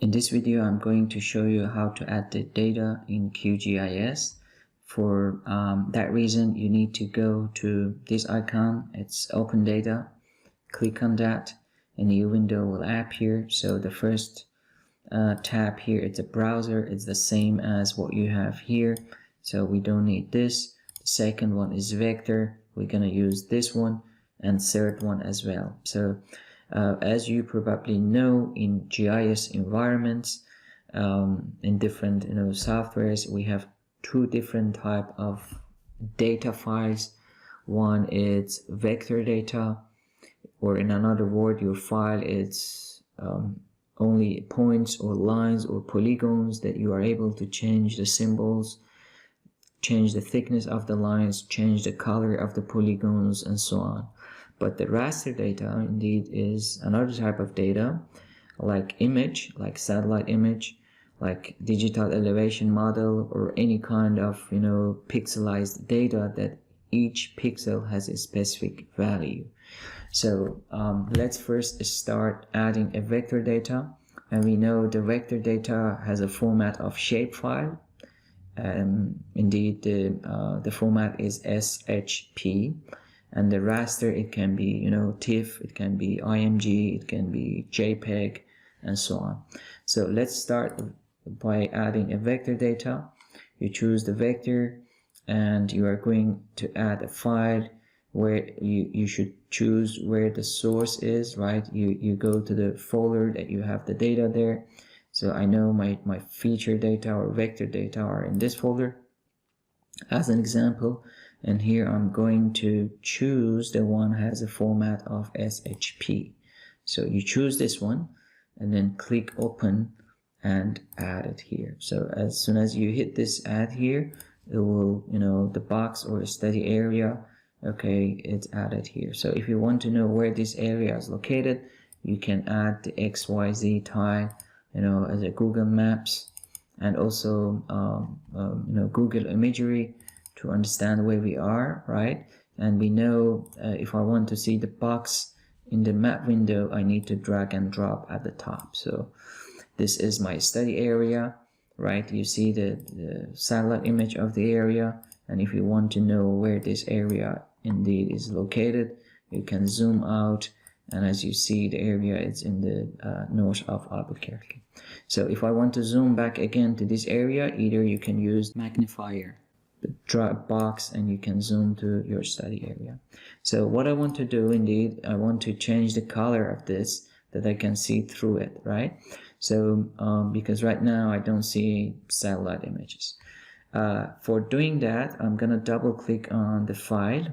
In this video, I'm going to show you how to add the data in QGIS. For that reason, you need to go to this icon. It's Open Data. Click on that. A new window will appear. So the first tab here, it's a browser. It's the same as what you have here. So we don't need this. The second one is vector. We're going to use this one, and third one as well. So as you probably know, in GIS environments, in different softwares, we have two different type of data files. One is vector data, or in another word, your file is only points or lines or polygons that you are able to change the symbols, change the thickness of the lines, change the color of the polygons, and so on. But the raster data indeed is another type of data, like image, like satellite image, like digital elevation model, or any kind of pixelized data that each pixel has a specific value. So let's first start adding a vector data, and we know the vector data has a format of shapefile. Indeed, the format is SHP, and the raster, it can be TIFF, it can be IMG, it can be JPEG, and so on. So let's start by adding a vector data. You choose the vector, and you are going to add a file where you should choose where the source is, right? You go to the folder that you have the data there. So I know my feature data or vector data are in this folder as an example, and here I'm going to choose the one that has a format of SHP. So you choose this one and then click open and add it here. So as soon as you hit this add here, it will, the box or study area, okay, it's added here. So if you want to know where this area is located, you can add the XYZ tile, as a Google Maps, and also Google Imagery to understand where we are, right? And we know if I want to see the box in the map window, I need to drag and drop at the top. So this is my study area, right? You see the satellite image of the area, and if you want to know where this area indeed is located, you can zoom out, and as you see, the area is in the north of Albuquerque. So if I want to zoom back again to this area, either you can use magnifier, draw a box, and you can zoom to your study area. So what I want to do, indeed, I want to change the color of this, that I can see through it, right? So because right now I don't see satellite images. For doing that, I'm gonna double click on the file,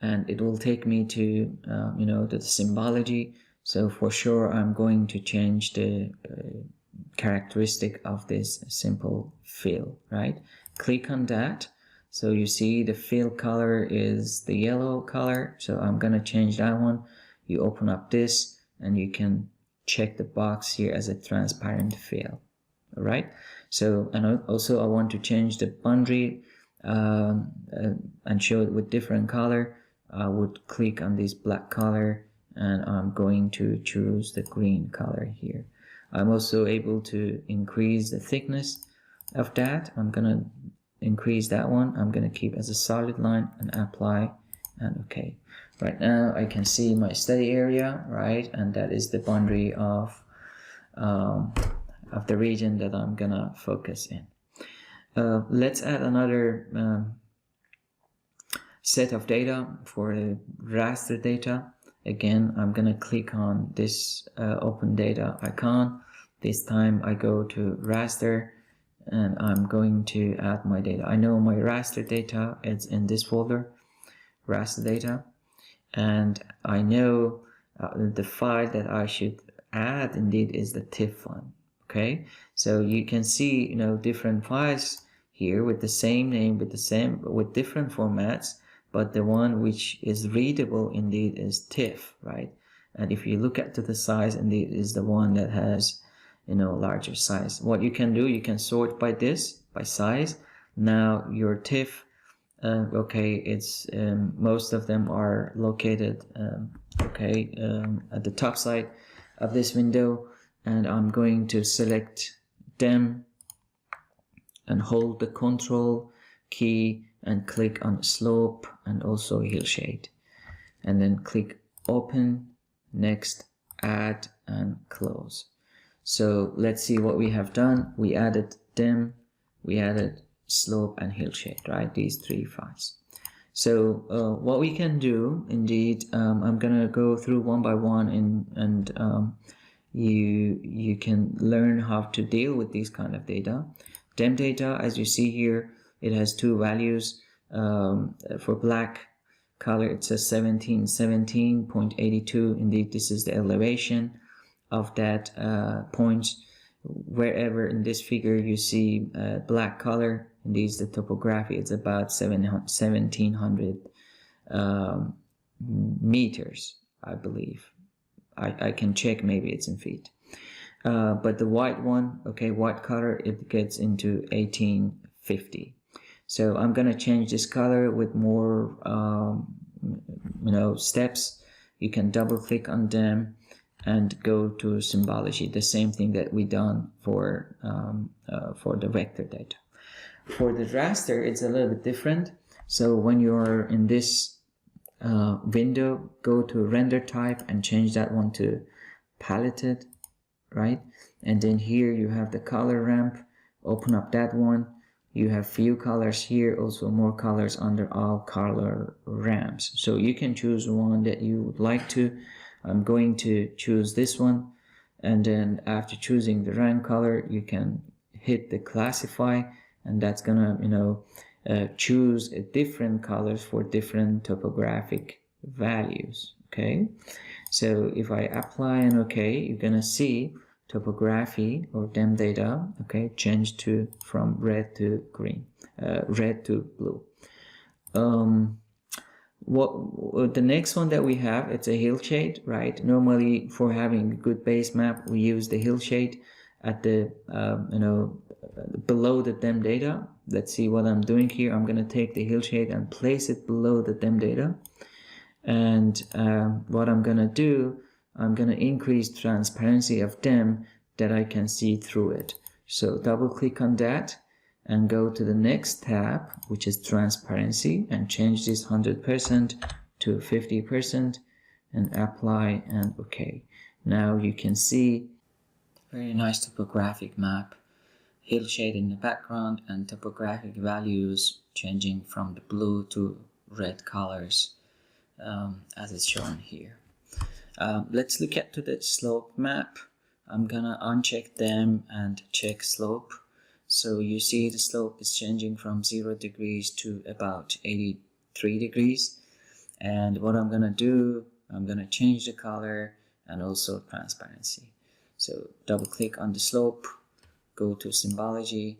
and it will take me to the symbology. So for sure I'm going to change the characteristic of this simple fill, right? Click on that. So you see the fill color is the yellow color, so I'm gonna change that one. You open up this and you can check the box here as a transparent fill. All right, so, and also I want to change the boundary and show it with different color. I would click on this black color, and I'm going to choose the green color here. I'm also able to increase the thickness of that. I'm gonna increase that one. I'm gonna keep as a solid line and apply, and okay. Right now I can see my study area, right, and that is the boundary of the region that I'm gonna focus in. Let's add another set of data for the raster data. Again, I'm gonna click on this open data icon. This time I go to raster, and I'm going to add my data. I know my raster data is in this folder, raster data, and I know the file that I should add indeed is the TIFF one. Okay, so you can see different files here with the same name, with different formats, but the one which is readable indeed is TIFF, right? And if you look at the size, indeed is the one that has larger size. What you can do, you can sort by this, by size. Now your TIFF, okay, it's most of them are located at the top side of this window, and I'm going to select dem and hold the Control key and click on slope and also hillshade, and then click open, next, add, and close. So let's see what we have done. We added dem, we added slope and hillshade, right? These three files. So what we can do, indeed, I'm gonna go through one by one, and you can learn how to deal with these kind of data. Dem data, as you see here, it has two values. For black color, it says 17.82. Indeed, this is the elevation of that point. Wherever in this figure you see black color, indeed is the topography. It's about 1700 meters, I believe. I can check, maybe it's in feet. But the white one, okay, white color, it gets into 1850. So I'm gonna change this color with more steps. You can double click on them and go to symbology, the same thing that we done for the vector data. For the raster, it's a little bit different. So when you're in this window, go to render type and change that one to paletted, right? And then here you have the color ramp. Open up that one. You have few colors here, also more colors under all color ramps. So you can choose one that you would like to. I'm going to choose this one, and then after choosing the ramp color, you can hit the classify, and that's gonna choose different colors for different topographic values. Okay, so if I apply and OK, you're gonna see topography or dem data, okay, change to from red to green, red to blue. What the next one that we have, it's a hillshade, right? Normally for having a good base map, we use the hillshade at the below the dem data. Let's see what I'm doing here. I'm gonna take the hillshade and place it below the dem data, and what I'm gonna do, I'm gonna increase transparency of dem that I can see through it. So double click on that and go to the next tab, which is transparency, and change this 100% to 50% and apply and OK. Now you can see very nice topographic map, hillshade in the background, and topographic values changing from the blue to red colors as it's shown here. Let's look at to the slope map. I'm gonna uncheck them and check slope. So you see the slope is changing from 0 degrees to about 83 degrees. And what I'm gonna do, I'm gonna change the color and also transparency. So double click on the slope, go to symbology,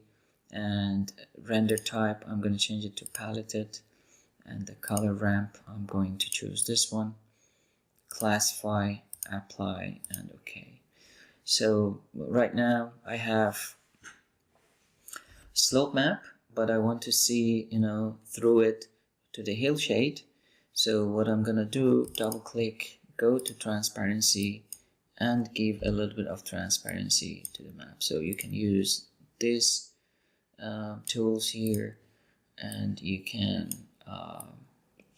and render type, I'm gonna change it to paletted, and the color ramp, I'm going to choose this one, classify, apply, and OK. So right now I have slope map, but I want to see through it to the hillshade. So what I'm gonna do, double click, go to transparency, and give a little bit of transparency to the map. So you can use this tools here, and you can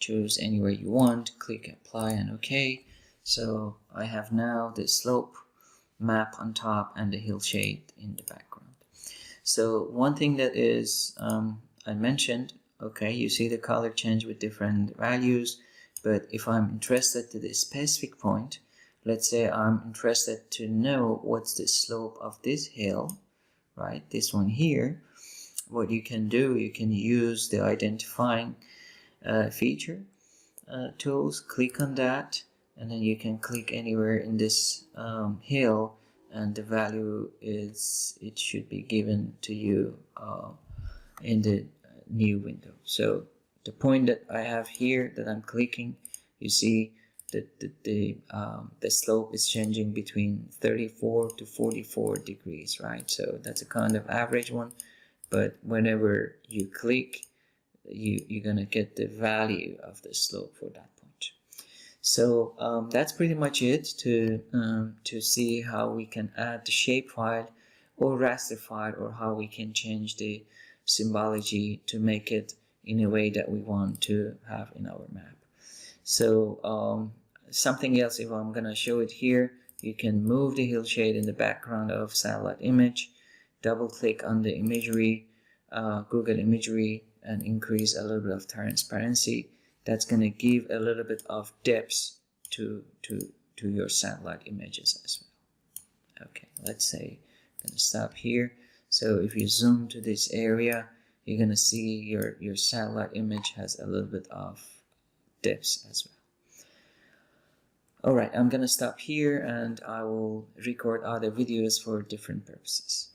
choose anywhere you want, click apply and OK. So I have now the slope map on top and the hillshade in the background. So one thing that is I mentioned, okay, you see the color change with different values, but if I'm interested to this specific point, let's say I'm interested to know what's the slope of this hill, right, this one here, what you can do, you can use the identifying feature tools, click on that, and then you can click anywhere in this hill, and the value is, it should be given to you in the new window. So the point that I have here that I'm clicking, you see that the slope is changing between 34 to 44 degrees, right? So that's a kind of average one, but whenever you click, you're gonna get the value of the slope for that point. So that's pretty much it to see how we can add the shapefile or raster file, or how we can change the symbology to make it in a way that we want to have in our map. So something else, if I'm gonna show it here, you can move the hillshade in the background of satellite image, double click on the imagery, Google imagery, and increase a little bit of transparency. That's gonna give a little bit of depth to your satellite images as well. Okay, let's say I'm gonna stop here. So if you zoom to this area, you're gonna see your satellite image has a little bit of depth as well. Alright, I'm gonna stop here and I will record other videos for different purposes.